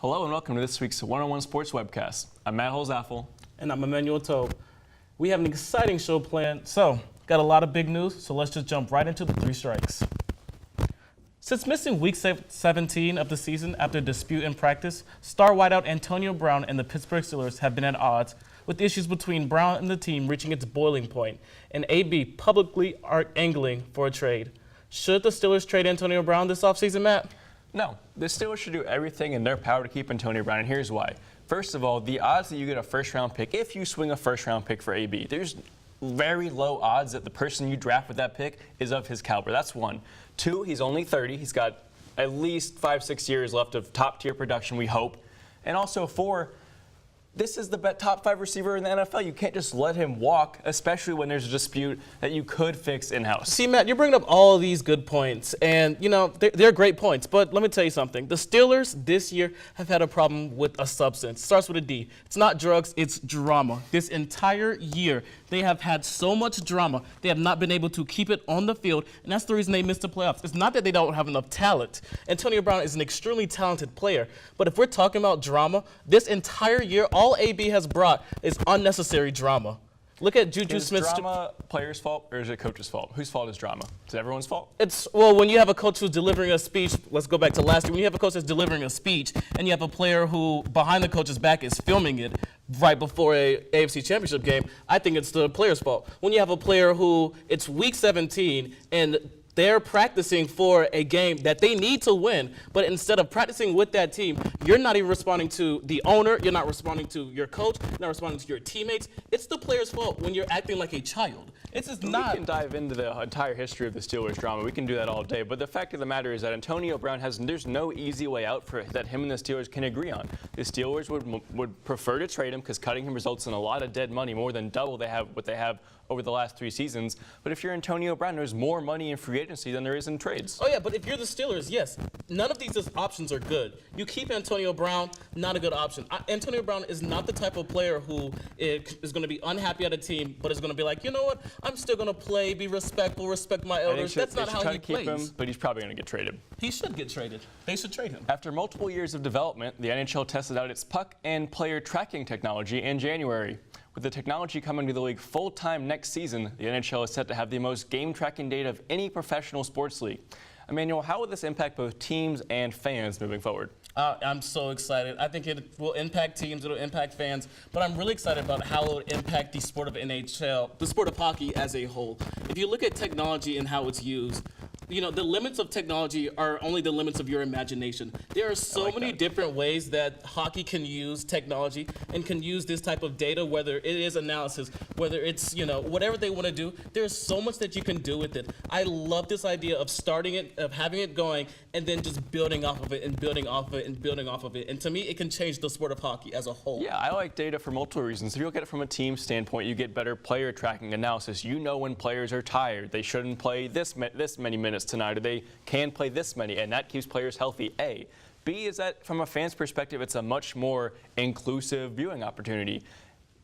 Hello and welcome to this week's One-on-One Sports Webcast. I'm Matt Holzapfel. And I'm Emmanuel Tobe. We have an exciting show planned, so got a lot of big news, so let's just jump right into the three strikes. Since missing week 17 of the season after a dispute in practice, star wideout Antonio Brown and the Pittsburgh Steelers have been at odds, with issues between Brown and the team reaching its boiling point, and AB publicly angling for a trade. Should the Steelers trade Antonio Brown this offseason, Matt? No, the Steelers should do everything in their power to keep Antonio Brown, and here's why. First of all, the odds that you get a first-round pick, if you swing a first-round pick for AB, there's very low odds that the person you draft with that pick is of his caliber. That's one. Two, he's only 30. He's got at least 5-6 years left of top-tier production, we hope. And also, four, this is the top 5 receiver in the NFL. You can't just let him walk, especially when there's a dispute that you could fix in-house. See, Matt, you're bringing up all of these good points, and, you know, they're great points. But let me tell you something. The Steelers this year have had a problem with a substance. It starts with a D. It's not drugs, it's drama. This entire year, they have had so much drama. They have not been able to keep it on the field, and that's the reason they missed the playoffs. It's not that they don't have enough talent. Antonio Brown is an extremely talented player, but if we're talking about drama, this entire year, all AB has brought is unnecessary drama. Look at Juju Smith. Is drama player's fault or is it coach's fault? Whose fault is drama? Is it everyone's fault? Well, when you have a coach who's delivering a speech, let's go back to last year. When you have a coach that's delivering a speech and you have a player who behind the coach's back is filming it right before a AFC Championship game, I think it's the player's fault. When you have a player who it's week 17 and they're practicing for a game that they need to win, but instead of practicing with that team, you're not even responding to the owner, you're not responding to your coach, you're not responding to your teammates. It's the player's fault when you're acting like a child. It's just not. We can dive into the entire history of the Steelers drama. We can do that all day. But the fact of the matter is that Antonio Brown there's no easy way out that him and the Steelers can agree on. The Steelers would prefer to trade him because cutting him results in a lot of dead money, more than double what they have over the last 3 seasons. But if you're Antonio Brown, there's more money in free agency than there is in trades. Oh, yeah, but if you're the Steelers, yes, none of these options are good. You keep Antonio Brown, not a good option. Antonio Brown is not the type of player who is going to be unhappy at a team, but is going to be like, you know what, I'm still going to play, be respectful, respect my elders. That's not how he plays. Him, but he's probably going to get traded. He should get traded. They should trade him. After multiple years of development, the NHL tested out its puck and player tracking technology in January. With the technology coming to the league full-time next season, the NHL is set to have the most game tracking data of any professional sports league. Emmanuel, how will this impact both teams and fans moving forward? I'm so excited. I think it will impact teams, it'll impact fans, but I'm really excited about how it will impact the sport of NHL, the sport of hockey as a whole. If you look at technology and how it's used, you know, the limits of technology are only the limits of your imagination. There are so many different ways that hockey can use technology and can use this type of data, whether it is analysis, whether it's, you know, whatever they want to do. There's so much that you can do with it. I love this idea of starting it, of having it going, and then just building off of it and building off of it and building off of it. And to me, it can change the sport of hockey as a whole. Yeah, I like data for multiple reasons. If you look at it from a team standpoint, you get better player tracking analysis. You know when players are tired. They shouldn't play this many minutes tonight, or they can play this many, and that keeps players healthy, A. B is that from a fan's perspective, it's a much more inclusive viewing opportunity.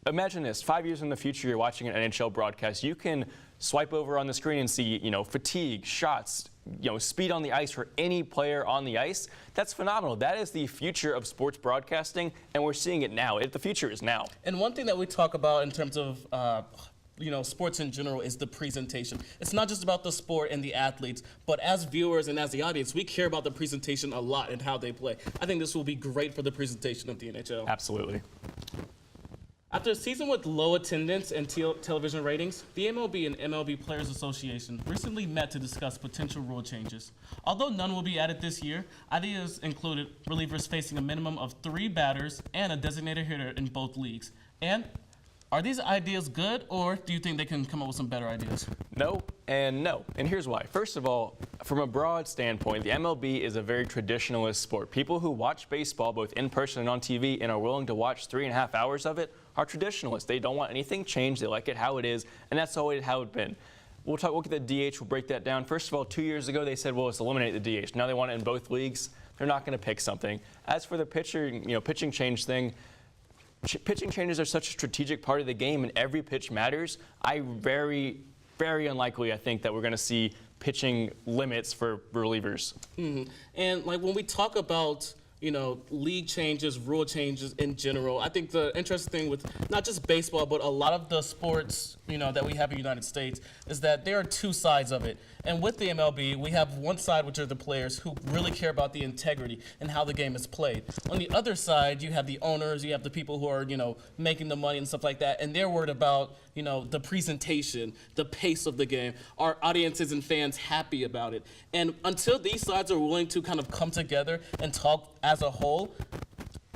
Imagine this, 5 years in the future, you're watching an NHL broadcast. You can swipe over on the screen and see, you know, fatigue, shots, you know, speed on the ice for any player on the ice. That's phenomenal. That is the future of sports broadcasting, and we're seeing it now. The future is now. And one thing that we talk about in terms of you know, sports in general is the presentation. It's not just about the sport and the athletes, but as viewers and as the audience, we care about the presentation a lot and how they play. I think this will be great for the presentation of the NHL. Absolutely. After a season with low attendance and television ratings, the MLB and MLB Players Association recently met to discuss potential rule changes. Although none will be added this year, ideas included relievers facing a minimum of 3 batters and a designated hitter in both leagues. And are these ideas good, or do you think they can come up with some better ideas? No and no. And here's why. First of all, from a broad standpoint, the MLB is a very traditionalist sport. People who watch baseball both in person and on TV and are willing to watch 3.5 hours of it are traditionalists. They don't want anything changed. They like it how it is, and that's always how it's been. We'll look at the DH. We'll break that down. First of all, 2 years ago, they said, well, let's eliminate the DH. Now they want it in both leagues. They're not going to pick something. As for the pitching change thing, pitching changes are such a strategic part of the game, and every pitch matters. Very unlikely, I think, that we're going to see pitching limits for relievers. Mm-hmm. And like when we talk about league changes, rule changes in general. I think the interesting thing with not just baseball, but a lot of the sports, that we have in the United States is that there are two sides of it. And with the MLB, we have one side, which are the players who really care about the integrity and how the game is played. On the other side, you have the owners, you have the people who are, making the money and stuff like that, and they're worried about, the presentation, the pace of the game. Are audiences and fans happy about it? And until these sides are willing to kind of come together and talk as a whole,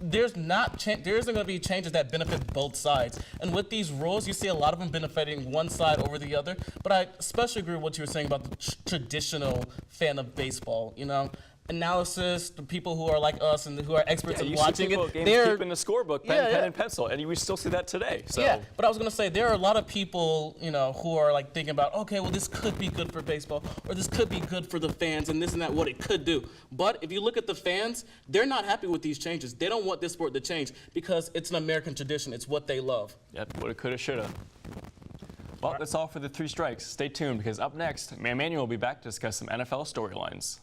there isn't going to be changes that benefit both sides. And with these rules, you see a lot of them benefiting one side over the other. But I especially agree with what you were saying about the traditional fan of baseball. Analysis, the people who are like us and who are experts in watching it, they're keeping the scorebook, pen and pencil, and we still see that today. So. Yeah, but I was going to say there are a lot of people, who are like thinking about, okay, well, this could be good for baseball, or this could be good for the fans, and this and that, what it could do. But if you look at the fans, they're not happy with these changes. They don't want this sport to change because it's an American tradition. It's what they love. Yep, woulda, coulda, shoulda. Well, that's all for the 3 strikes. Stay tuned because up next, Emmanuel will be back to discuss some NFL storylines.